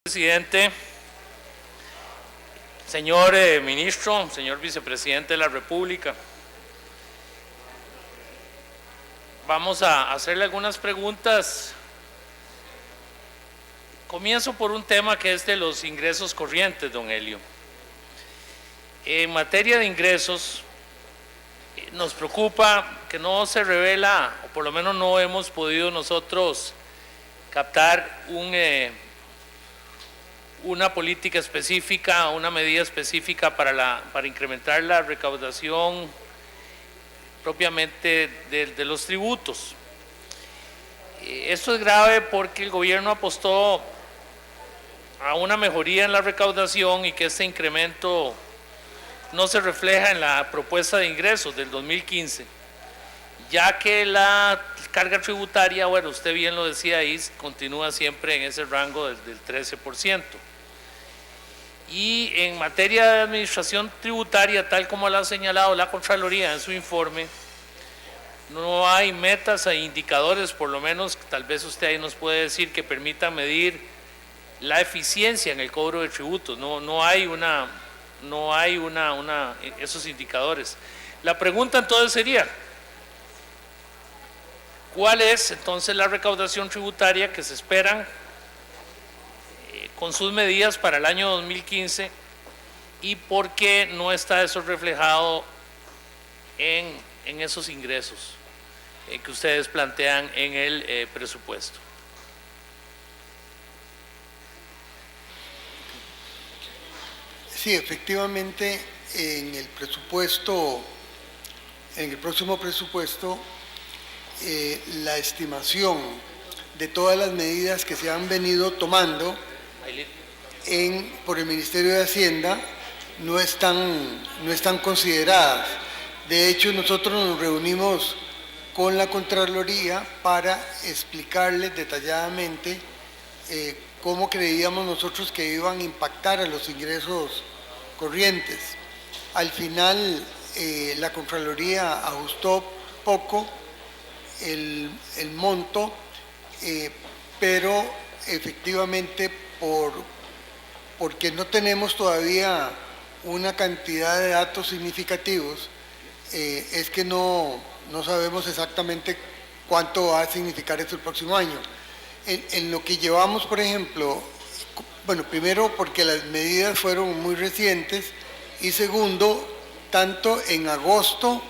Presidente, señor ministro, señor vicepresidente de la República, vamos a hacerle algunas preguntas. Comienzo por un tema que es de los ingresos corrientes, don Helio. En materia de ingresos, nos preocupa que no se revela, o por lo menos no hemos podido nosotros captar una política específica, una medida específica para incrementar la recaudación propiamente de los tributos. Esto es grave porque el gobierno apostó a una mejoría en la recaudación y que este incremento no se refleja en la propuesta de ingresos del 2015, ya que la carga tributaria, bueno, usted bien lo decía ahí, continúa siempre en ese rango del 13%. Y en materia de administración tributaria, tal como lo ha señalado la Contraloría en su informe, no hay metas e indicadores, por lo menos tal vez usted ahí nos puede decir, que permitan medir la eficiencia en el cobro de tributos. No hay esos indicadores. La pregunta entonces sería, ¿cuál es entonces la recaudación tributaria que se esperan con sus medidas para el año 2015 y por qué no está eso reflejado en esos ingresos que ustedes plantean en el presupuesto? Sí, efectivamente, en el presupuesto, en el próximo presupuesto, la estimación de todas las medidas que se han venido tomando por el Ministerio de Hacienda no están consideradas. De hecho, nosotros nos reunimos con la Contraloría para explicarles detalladamente cómo creíamos nosotros que iban a impactar a los ingresos corrientes. Al final, la Contraloría ajustó poco el monto, pero efectivamente porque no tenemos todavía una cantidad de datos significativos, es que no sabemos exactamente cuánto va a significar esto el próximo año. En lo que llevamos, por ejemplo, bueno, primero porque las medidas fueron muy recientes y segundo, tanto en agosto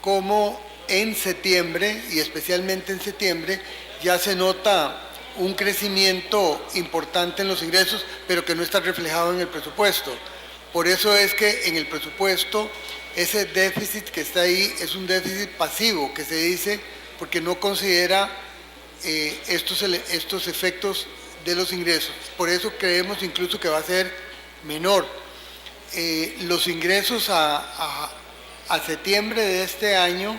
como en septiembre, y especialmente en septiembre, ya se nota un crecimiento importante en los ingresos, pero que no está reflejado en el presupuesto. Por eso es que en el presupuesto ese déficit que está ahí es un déficit pasivo, que se dice, porque no considera estos efectos de los ingresos. Por eso creemos incluso que va a ser menor. Los ingresos a septiembre de este año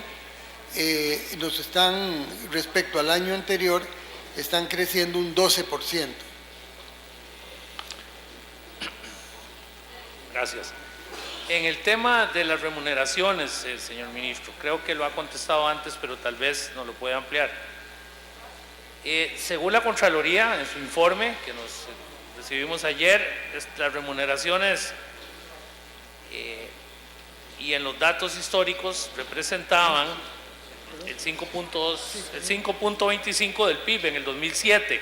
respecto al año anterior, están creciendo un 12%. Gracias. En el tema de las remuneraciones, señor ministro, creo que lo ha contestado antes, pero tal vez nos lo puede ampliar. Según la Contraloría, en su informe que nos recibimos ayer, las remuneraciones y en los datos históricos representaban el 5.25 del PIB en el 2007.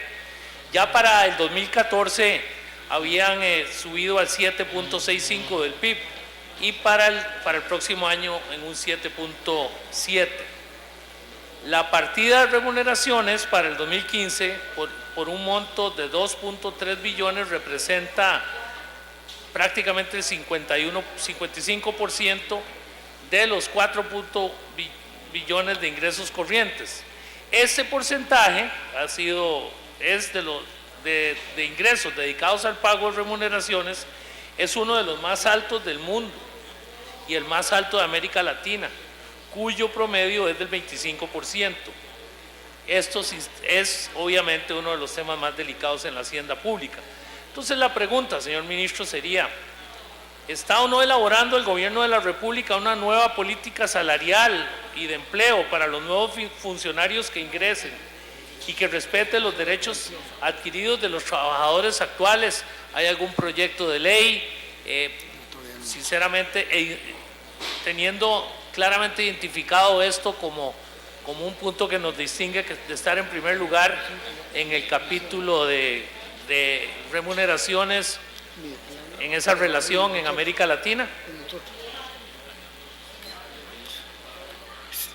Ya para el 2014 habían subido al 7.65 del PIB y para el próximo año en un 7.7. La partida de remuneraciones para el 2015 por un monto de 2.3 billones representa prácticamente el 55% de los 4 billones de ingresos corrientes. Ese porcentaje es de ingresos dedicados al pago de remuneraciones, es uno de los más altos del mundo y el más alto de América Latina, cuyo promedio es del 25%. Esto es obviamente uno de los temas más delicados en la hacienda pública. Entonces la pregunta, señor ministro, sería: ¿está o no elaborando el gobierno de la República una nueva política salarial y de empleo para los nuevos funcionarios que ingresen? y que respete los derechos adquiridos de los trabajadores actuales. ¿Hay algún proyecto de ley? Sinceramente, teniendo claramente identificado esto como un punto que nos distingue de estar en primer lugar en el capítulo de remuneraciones en esa relación en América Latina.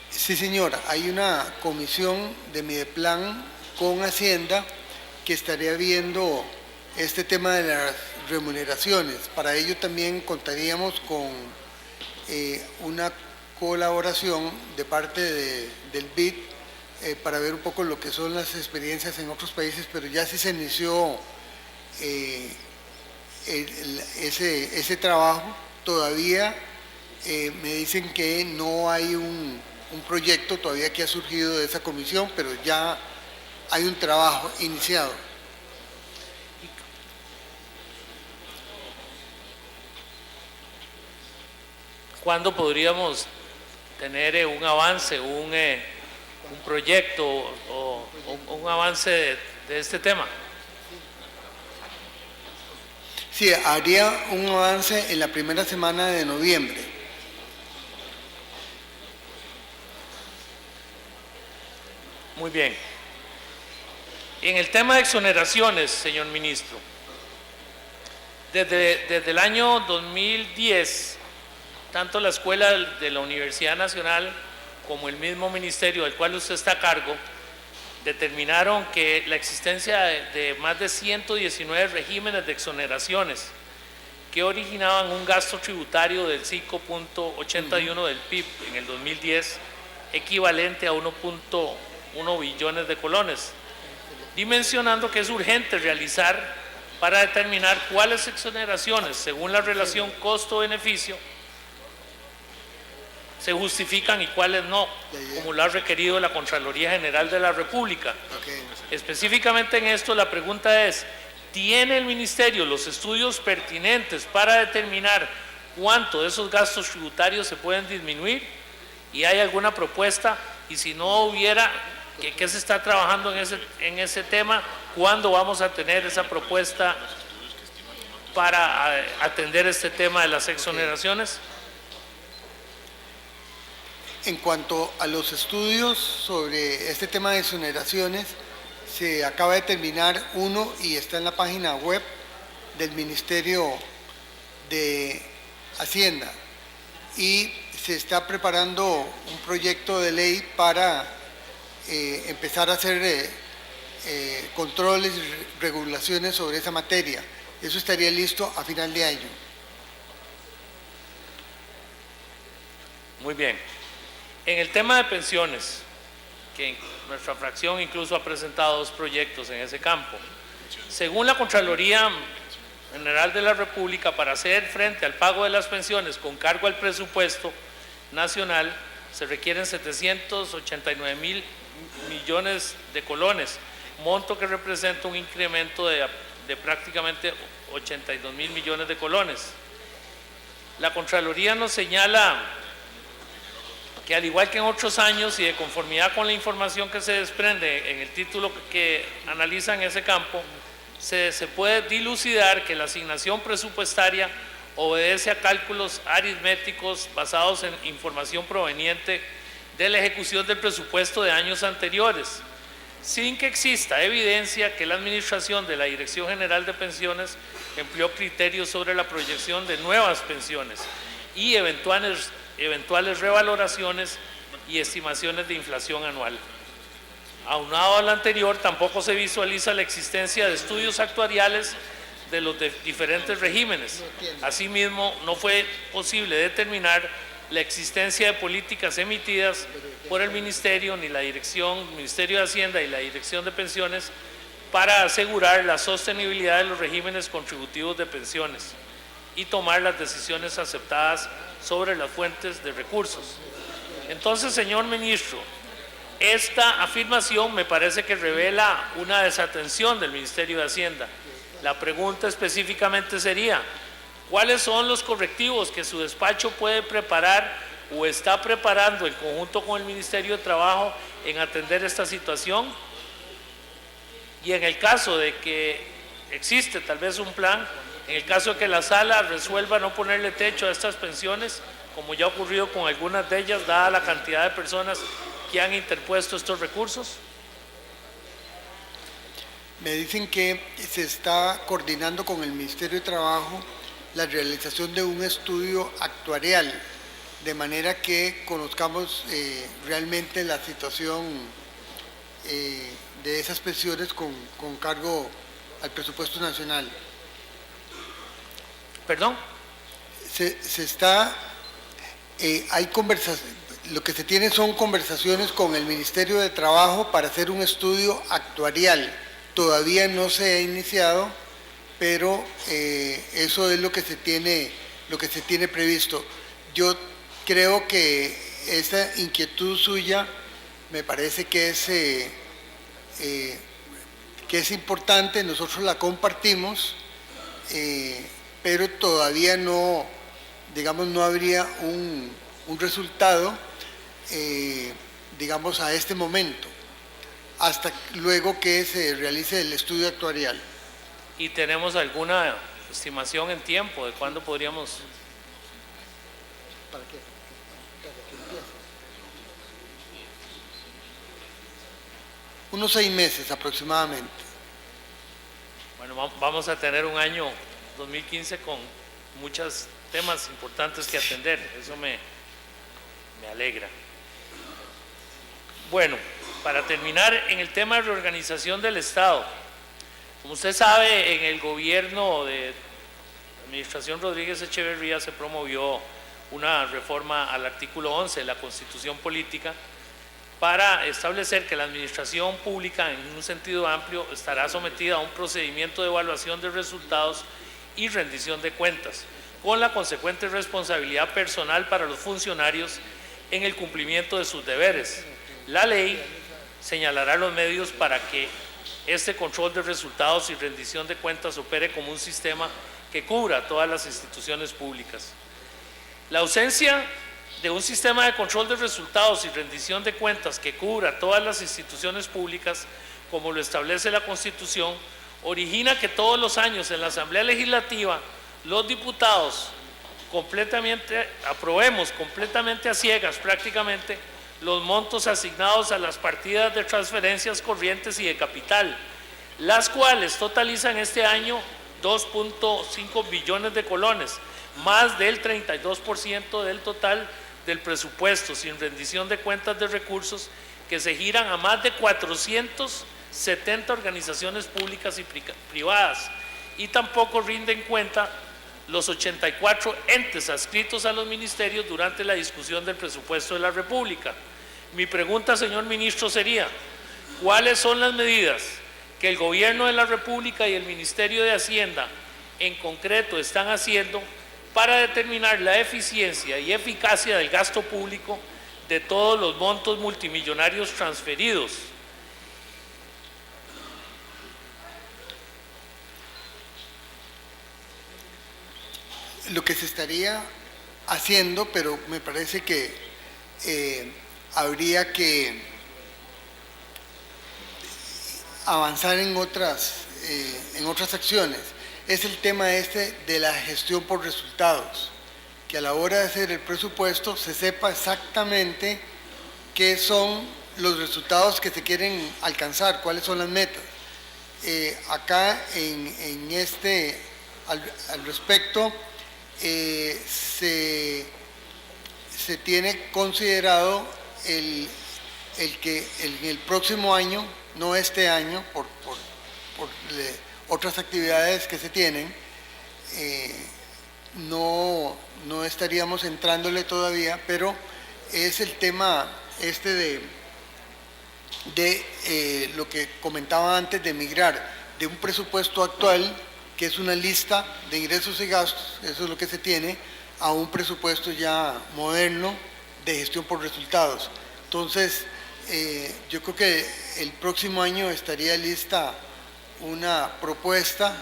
Sí, señora, hay una comisión de Mideplan con Hacienda que estaría viendo este tema de las remuneraciones. Para ello también contaríamos con una colaboración de parte del BID para ver un poco lo que son las experiencias en otros países, pero ya sí se inició ese trabajo. Todavía me dicen que no hay un proyecto todavía que ha surgido de esa comisión, pero ya hay un trabajo iniciado. ¿Cuándo podríamos tener un avance, un proyecto o un avance de este tema? Sí, haría un avance en la primera semana de noviembre. Muy bien. En el tema de exoneraciones, señor ministro, desde el año 2010, tanto la Escuela de la Universidad Nacional como el mismo ministerio del cual usted está a cargo, determinaron que la existencia de más de 119 regímenes de exoneraciones que originaban un gasto tributario del 5.81 del PIB en el 2010, equivalente a 1.1 billones de colones, dimensionando que es urgente realizar para determinar cuáles exoneraciones, según la relación costo-beneficio, se justifican y cuáles no, como lo ha requerido la Contraloría General de la República. Específicamente en esto, la pregunta es: ¿tiene el Ministerio los estudios pertinentes para determinar cuánto de esos gastos tributarios se pueden disminuir? ¿Y hay alguna propuesta? Y si no hubiera, ¿qué se está trabajando en ese tema? ¿Cuándo vamos a tener esa propuesta para atender este tema de las exoneraciones? En cuanto a los estudios sobre este tema de exoneraciones, se acaba de terminar uno y está en la página web del Ministerio de Hacienda, y se está preparando un proyecto de ley para empezar a hacer controles y regulaciones sobre esa materia. Eso estaría listo a final de año. Muy bien. En el tema de pensiones, que nuestra fracción incluso ha presentado 2 proyectos en ese campo, según la Contraloría General de la República, para hacer frente al pago de las pensiones con cargo al presupuesto nacional, se requieren 789.000 millones de colones, monto que representa un incremento de prácticamente 82.000 millones de colones. La Contraloría nos señala que, al igual que en otros años y de conformidad con la información que se desprende en el título que analiza en ese campo, se puede dilucidar que la asignación presupuestaria obedece a cálculos aritméticos basados en información proveniente de la ejecución del presupuesto de años anteriores, sin que exista evidencia que la administración de la Dirección General de Pensiones empleó criterios sobre la proyección de nuevas pensiones y eventuales revaloraciones y estimaciones de inflación anual. Aunado a lo anterior, tampoco se visualiza la existencia de estudios actuariales de los diferentes regímenes. Asimismo, no fue posible determinar la existencia de políticas emitidas por el Ministerio, ni la Ministerio de Hacienda y la Dirección de Pensiones, para asegurar la sostenibilidad de los regímenes contributivos de pensiones y tomar las decisiones aceptadas sobre las fuentes de recursos. Entonces, señor ministro, esta afirmación me parece que revela una desatención del Ministerio de Hacienda. La pregunta específicamente sería: ¿cuáles son los correctivos que su despacho puede preparar o está preparando en conjunto con el Ministerio de Trabajo en atender esta situación? Y en el caso de que existe tal vez un plan, en el caso de que la sala resuelva no ponerle techo a estas pensiones, como ya ha ocurrido con algunas de ellas, dada la cantidad de personas que han interpuesto estos recursos. Me dicen que se está coordinando con el Ministerio de Trabajo la realización de un estudio actuarial, de manera que conozcamos realmente la situación de esas pensiones con cargo al presupuesto nacional. ¿Perdón? Hay conversaciones, lo que se tiene son conversaciones con el Ministerio de Trabajo para hacer un estudio actuarial. Todavía no se ha iniciado, pero eso es lo que se tiene previsto. Yo creo que esa inquietud suya me parece que es importante, nosotros la compartimos, pero todavía no, digamos, no habría un resultado, digamos, a este momento, hasta luego que se realice el estudio actuarial. ¿Y tenemos alguna estimación en tiempo de cuándo podríamos? ¿Para qué? Unos 6 meses aproximadamente. Bueno, vamos a tener un año 2015 con muchos temas importantes que atender, eso me alegra. Bueno, para terminar, en el tema de reorganización del Estado, como usted sabe, en el gobierno de la administración Rodríguez Echeverría se promovió una reforma al artículo 11 de la Constitución Política para establecer que la administración pública, en un sentido amplio, estará sometida a un procedimiento de evaluación de resultados y rendición de cuentas, con la consecuente responsabilidad personal para los funcionarios en el cumplimiento de sus deberes. La ley señalará los medios para que este control de resultados y rendición de cuentas opere como un sistema que cubra todas las instituciones públicas. La ausencia de un sistema de control de resultados y rendición de cuentas que cubra todas las instituciones públicas, como lo establece la Constitución, origina que todos los años en la Asamblea Legislativa los diputados aprobemos completamente a ciegas prácticamente los montos asignados a las partidas de transferencias corrientes y de capital, las cuales totalizan este año 2.5 billones de colones, más del 32% del total del presupuesto, sin rendición de cuentas de recursos que se giran a más de 470 organizaciones públicas y privadas, y tampoco rinden cuenta los 84 entes adscritos a los ministerios durante la discusión del presupuesto de la República. Mi pregunta, señor ministro, sería: ¿cuáles son las medidas que el Gobierno de la República y el Ministerio de Hacienda en concreto están haciendo para determinar la eficiencia y eficacia del gasto público de todos los montos multimillonarios transferidos? Lo que se estaría haciendo, pero me parece que habría que avanzar en otras acciones, es el tema de la gestión por resultados, que a la hora de hacer el presupuesto se sepa exactamente qué son los resultados que se quieren alcanzar, cuáles son las metas. Acá al respecto se tiene considerado el que en el próximo año, no este año, por otras actividades que se tienen, no estaríamos entrándole todavía, pero es el tema de lo que comentaba antes, de migrar de un presupuesto actual, que es una lista de ingresos y gastos, eso es lo que se tiene, a un presupuesto ya moderno de gestión por resultados. Entonces, yo creo que el próximo año estaría lista una propuesta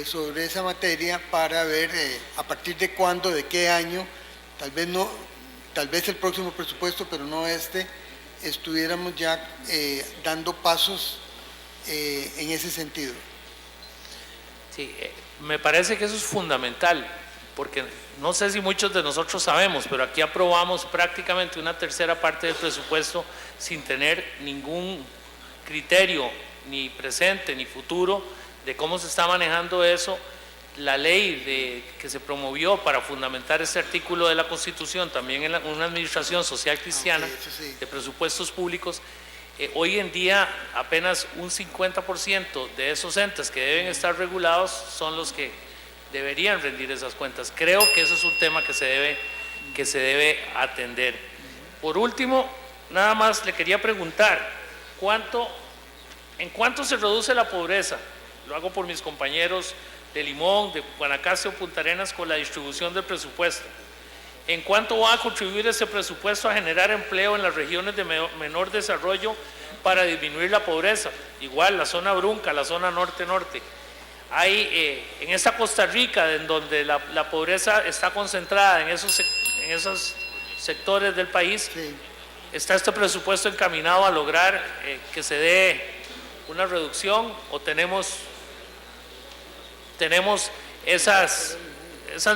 sobre esa materia para ver a partir de cuándo, de qué año, tal vez el próximo presupuesto, pero no este, estuviéramos ya dando pasos en ese sentido. Sí, me parece que eso es fundamental, porque no sé si muchos de nosotros sabemos, pero aquí aprobamos prácticamente una tercera parte del presupuesto sin tener ningún criterio, ni presente ni futuro, de cómo se está manejando eso. La ley que se promovió para fundamentar este artículo de la Constitución, también en una administración social cristiana, de presupuestos públicos, hoy en día apenas un 50% de esos entes que deben estar regulados son los que deberían rendir esas cuentas. Creo que eso es un tema que se debe atender. Por último, nada más le quería preguntar, ¿en cuánto se reduce la pobreza? Lo hago por mis compañeros de Limón, de Guanacaste o Punta Arenas con la distribución del presupuesto. ¿En cuánto va a contribuir ese presupuesto a generar empleo en las regiones de menor desarrollo para disminuir la pobreza? Igual, la zona Brunca, la zona norte-norte. Hay en esta Costa Rica, en donde la pobreza está concentrada en esos sectores del país, Sí. ¿está este presupuesto encaminado a lograr que se dé una reducción o tenemos esas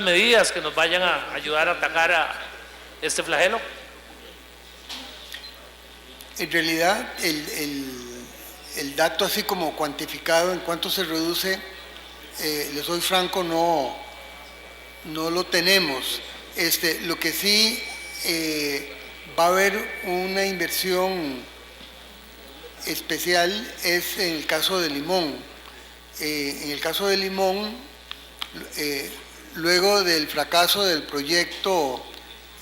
medidas que nos vayan a ayudar a atacar a este flagelo? En realidad, el dato así como cuantificado en cuánto se reduce, les soy franco, no lo tenemos. Lo que sí va a haber una inversión especial es en el caso de Limón. En el caso de Limón, luego del fracaso del proyecto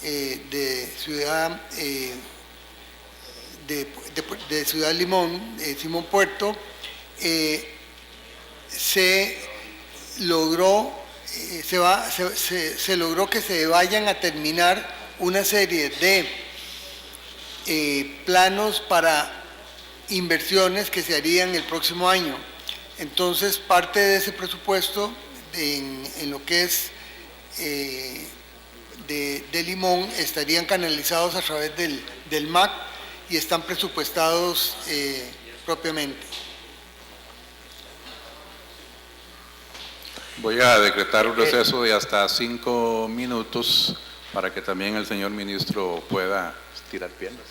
de Ciudad de Ciudad Limón, Simón Puerto, se logró que se vayan a terminar una serie de planos para inversiones que se harían el próximo año. Entonces, parte de ese presupuesto en lo que es de Limón estarían canalizados a través del MAC y están presupuestados propiamente. Voy a decretar un receso de hasta 5 minutos para que también el señor ministro pueda estirar piernas.